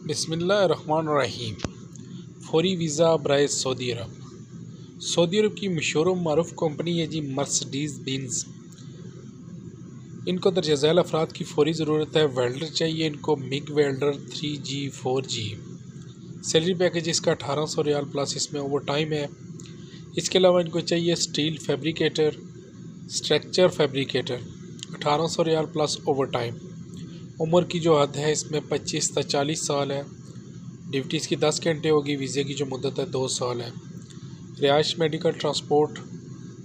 बिस्मिल्लाहिर्रहमानिर्रहीम। फौरी वीज़ा बराए सऊदी अरब। सऊदी अरब की मशहूर मारूफ कंपनी है जी मर्सिडीज़ बेंज। इनको दर्जा झैल अफराद की फौरी ज़रूरत है। वेल्डर चाहिए इनको, MiG welder 3G 4G। Salary package इसका 1800 रियाल प्लस इसमें ओवर टाइम है। इसके अलावा इनको चाहिए स्टील फैब्रिकेटर, स्ट्रक्चर फैब्रिकेटर, 1800 रियाल प्लस ओवर टाइम। उम्र की जो हद है इसमें 25 से 40 साल है। ड्यूटीज़ की 10 घंटे होगी। वीज़े की जो मुद्दत है 2 साल है। रिहाइश, मेडिकल, ट्रांसपोर्ट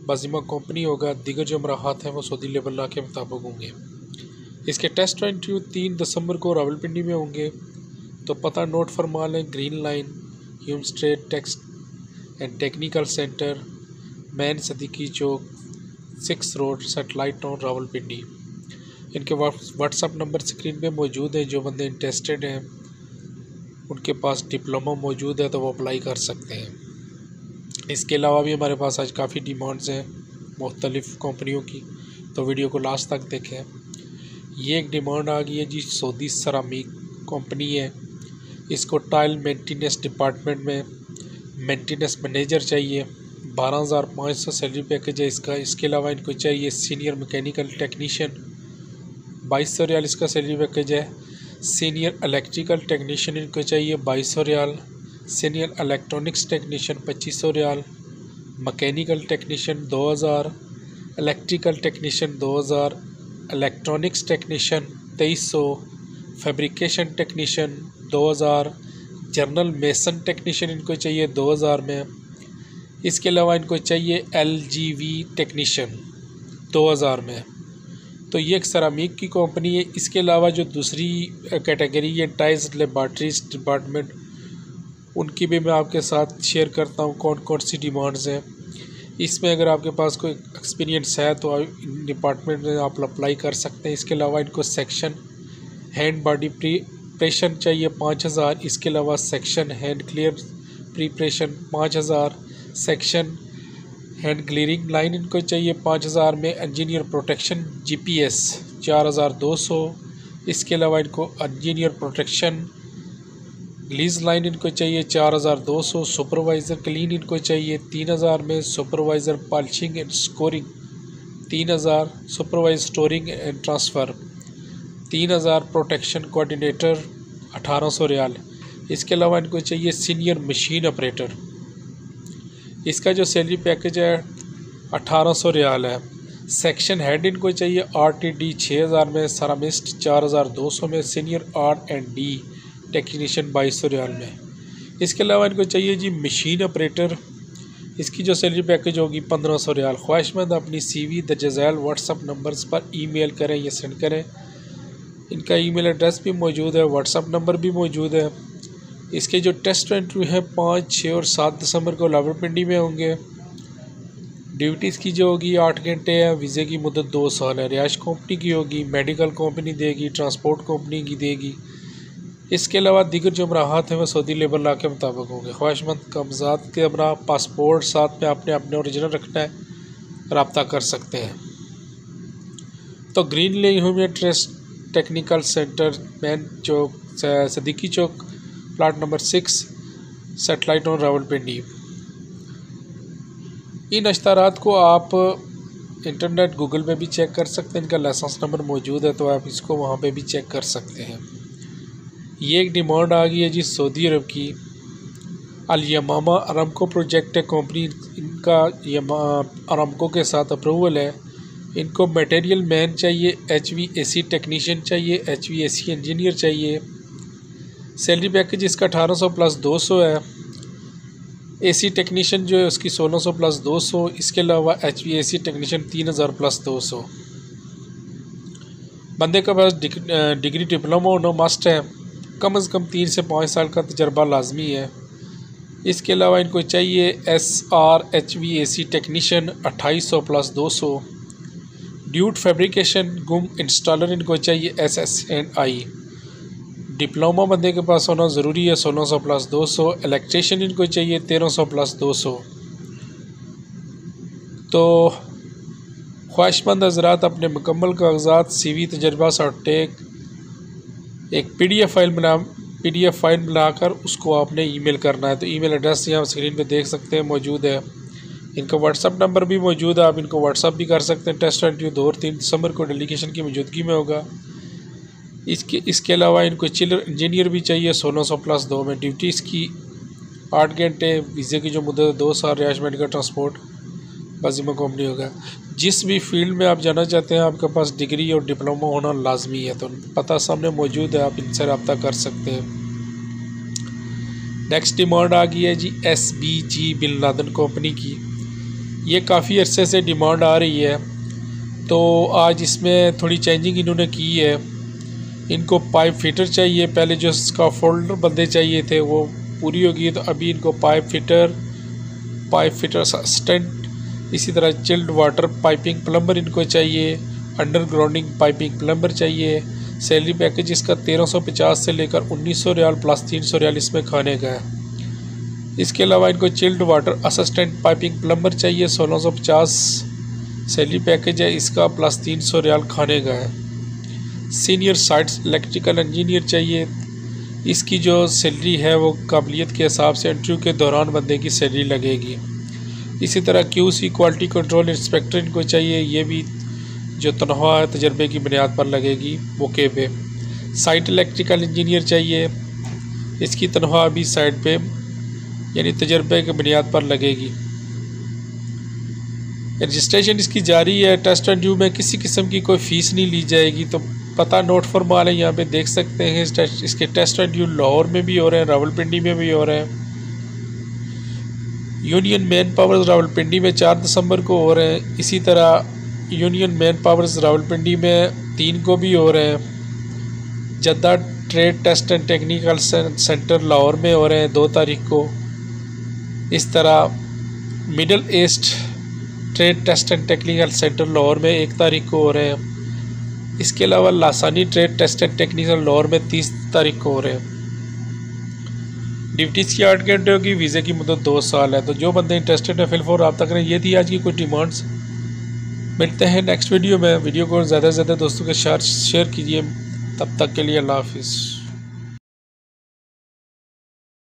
बाजिमा कंपनी होगा। दीगर जो मराहत हैं वो सऊदी लेबर लॉ के मुताबिक होंगे। इसके टेस्ट इंटरव्यू 3 दिसंबर को रावलपिंडी में होंगे। तो पता नोट फरमा लें। Green line, Hume street, text and technical centre, man Siddiqui Chowk, 6 road, satellite town, Rawalpindi. इनके व्हाट्सअप नंबर स्क्रीन पे मौजूद है। जो बंदे इंटरेस्टेड हैं उनके पास डिप्लोमा मौजूद है तो वो अप्लाई कर सकते हैं। इसके अलावा भी हमारे पास आज काफ़ी डिमांड्स हैं मुख्तलिफ़ कंपनियों की, तो वीडियो को लास्ट तक देखें। ये एक डिमांड आ गई है जी, सऊदी सरामिक कंपनी है। इसको टाइल मेंटेनेंस डिपार्टमेंट में मेंटेनेंस मैनेजर चाहिए। 12,500 सैलरी पैकेज है इसका। इसके अलावा इनको चाहिए सीनियर मैकेनिकल टेक्नीशियन, 2200 रियाल इसका सैलरी पैकेज है। सीनियर इलेक्ट्रिकल टेक्नीशियन इनको चाहिए 2200 रियाल। सीनियर इलेक्ट्रॉनिक्स टेक्नीशियन 2500 रियाल। Mechanical technician 2000, electrical technician 2000, electronics technician 2300, fabrication technician 2000, general mason technician इनको चाहिए 2000 में। इसके अलावा इनको चाहिए LGV टेक्नीशियन 2000 में। तो ये एक सरामिक की कंपनी है। इसके अलावा जो दूसरी कैटेगरी है टाइल्स लेबॉर्ट्रीज डिपार्टमेंट, उनकी भी मैं आपके साथ शेयर करता हूँ कौन कौन सी डिमांड्स हैं। इसमें अगर आपके पास कोई एक्सपीरियंस है तो डिपार्टमेंट में आप अप्लाई कर सकते हैं। इसके अलावा इनको सेक्शन हैंड बॉडी प्रिपरेशन चाहिए 5000। इसके अलावा section hand clear preparation 5000। Section hand clearing line इनको चाहिए 5000 में। Engineer protection GPS 4200। इसके अलावा इनको इंजीनियर प्रोटेक्शन ग्लीज लाइन इनको चाहिए 4200। सुपरवाइज़र क्लीन इनको चाहिए 3000 में। Supervisor polishing and scoring 3000। Supervise storing and transfer 3000। Protection coordinator 1800 रियाल। इसके अलावा इनको चाहिए सीनियर मशीन ऑपरेटर। इसका जो सैलरी पैकेज है 1800 रियाल है। सेक्शन हेड इनको चाहिए RTD 6000 में। सरामिस्ट 4200 में। सीनियर R&D टेक्नीशियन 2200 रियाल में। इसके अलावा इनको चाहिए जी मशीन ऑपरेटर। इसकी जो सैलरी पैकेज होगी 1500 रियाल। ख्वाहिशमंद अपनी CV दर्ज झैल व्हाट्सअप नंबर्स पर ईमेल करें या सेंड करें। इनका ईमेल एड्रेस भी मौजूद है, व्हाट्सअप नंबर भी मौजूद है। इसके जो टेस्ट इंटरव्यू है 5, 6 और 7 दिसंबर को रावलपिंडी में होंगे। ड्यूटीज़ की जो होगी 8 घंटे है। वीज़े की मुद्दत 2 साल है। रिहाइश कंपनी की होगी, मेडिकल कंपनी देगी, ट्रांसपोर्ट कंपनी की देगी। इसके अलावा दीगर जो मराहत हैं वह सऊदी लेबर लॉ के मुताबिक होंगे। ख्वाहिशमंद कागजात के हमरा पासपोर्ट साथ में आपने अपने ओरिजिनल रखना है, रब्ता कर सकते हैं। तो green lane human trust technical centre, main Chowk, Sadiqi Chowk, plot number 6, satellite town, Rawalpindi. इन अश्तारात को आप इंटरनेट गूगल पे भी चेक कर सकते हैं। इनका लाइसेंस नंबर मौजूद है तो आप इसको वहाँ पे भी चेक कर सकते हैं। ये एक डिमांड आ गई है जी सऊदी अरब की। अल यमामा अरामको प्रोजेक्ट है कंपनी, इनका अरामको के साथ अप्रूवल है। इनको मटेरियल मैन चाहिए, HVAC टेक्नीशियन चाहिए, HVAC इंजीनियर चाहिए। सैलरी पैकेज इसका 1800 प्लस 200 है। AC टेक्नीशियन जो है उसकी 1600 प्लस 200। इसके अलावा HVAC टेक्नीशियन 3000 प्लस 200। बंदे के पास डिग्री डिप्लोमा होना मस्ट है। कम से कम 3 से 5 साल का तजर्बा लाजमी है। इसके अलावा इनको चाहिए SR HVAC technician 2800 plus 200। Duet fabrication गुम इंस्टॉलर इनको चाहिए SSNI। डिप्लोमा बंदे के पास होना ज़रूरी है 1600 प्लस 200। इलेक्ट्रीशियन इनको चाहिए 1300 प्लस 200। तो ख्वाहिशमंद हज़रात अपने मुकम्मल कागजात, CV, तजर्बा, सर्टिफिकेट, एक PDF फाइल PDF फाइल बनाकर उसको आपने ईमेल करना है। तो ईमेल एड्रेस यहाँ स्क्रीन पे देख सकते हैं मौजूद है। इनका व्हाट्सअप नंबर भी मौजूद है, आप इनको व्हाट्सअप भी कर सकते हैं। टेस्ट इंटरव्यू 2 और 3 दिसंबर को डेलीगेशन की मौजूदगी में होगा। इसके अलावा इनको चिलर इंजीनियर भी चाहिए 1600+2 में। ड्यूटी इसकी 8 घंटे, वीज़े की जो मुद्दत 2 साल, रिहाइश मेडिकल ट्रांसपोर्ट बाजिमा कंपनी होगा। जिस भी फील्ड में आप जाना चाहते हैं आपके पास डिग्री और डिप्लोमा होना लाजमी है। तो पता सामने मौजूद है, आप इनसे रब्ता कर सकते हैं। नेक्स्ट डिमांड आ गई है जी SBG बिन लादेन कंपनी की। ये काफ़ी अरसे से डिमांड आ रही है, तो आज इसमें थोड़ी चेंजिंग इन्होंने की है। इनको पाइप फिटर चाहिए, पहले जो इसका फोल्डर बंदे चाहिए थे वो पूरी होगी, तो अभी इनको पाइप फिटर असिस्टेंट, इसी तरह चिल्ड वाटर पाइपिंग प्लम्बर इनको चाहिए, अंडरग्राउंडिंग पाइपिंग प्लम्बर चाहिए। सैलरी पैकेज इसका 1350 से लेकर 1900 रियाल प्लस 300 रियाल इसमें खाने का है। इसके अलावा इनको chilled water assistant piping plumber चाहिए, 1650 सैलरी पैकेज है इसका, प्लस 300 रियाल खाने का है। सीनियर साइट्स इलेक्ट्रिकल इंजीनियर चाहिए, इसकी जो सैलरी है वो काबिलियत के हिसाब से इंटरव्यू के दौरान बंदे की सैलरी लगेगी। इसी तरह QC क्वालिटी कंट्रोल इंस्पेक्टर इनको चाहिए, ये भी जो तनख्वाह है तजर्बे की बुनियाद पर लगेगी मौके पे। साइट इलेक्ट्रिकल इंजीनियर चाहिए, इसकी तनख्वाह भी साइट पे यानी तजर्बे की बुनियाद पर लगेगी। रजिस्ट्रेशन इसकी जारी है। टेस्ट इंटरव्यू में किसी किस्म की कोई फ़ीस नहीं ली जाएगी, तो पता नोट फरमा लें। यहाँ पे देख सकते हैं इसके टेस्ट इंटरव्यू लाहौर में भी हो रहे हैं, रावलपिंडी में भी हो रहे हैं। यूनियन मैन पावर्स रावलपिंडी में 4 दिसंबर को हो रहे हैं। इसी तरह यूनियन मैन पावर्स रावलपिंडी में 3 को भी हो रहे हैं। Jeddah trade test and technical centre Lahore में हो रहे हैं 2 तारीख को। इस तरह Middle East trade test and technical centre Lahore में 1 तारीख को हो रहे हैं। इसके अलावा Lasani trade test and technical Lahore में 30 तारीख को हो रहे हैं। ड्यूटीज़ की 8 घंटे होगी, वीज़े की मुद्दत 2 साल है। तो जो बंदे इंटरेस्टेड है फिल फॉर रब्ता करें। ये थी आज की कुछ डिमांड्स। मिलते हैं नेक्स्ट वीडियो में। वीडियो को ज़्यादा से ज़्यादा दोस्तों के साथ शेयर कीजिए। तब तक के लिए अल्लाह हाफिज़।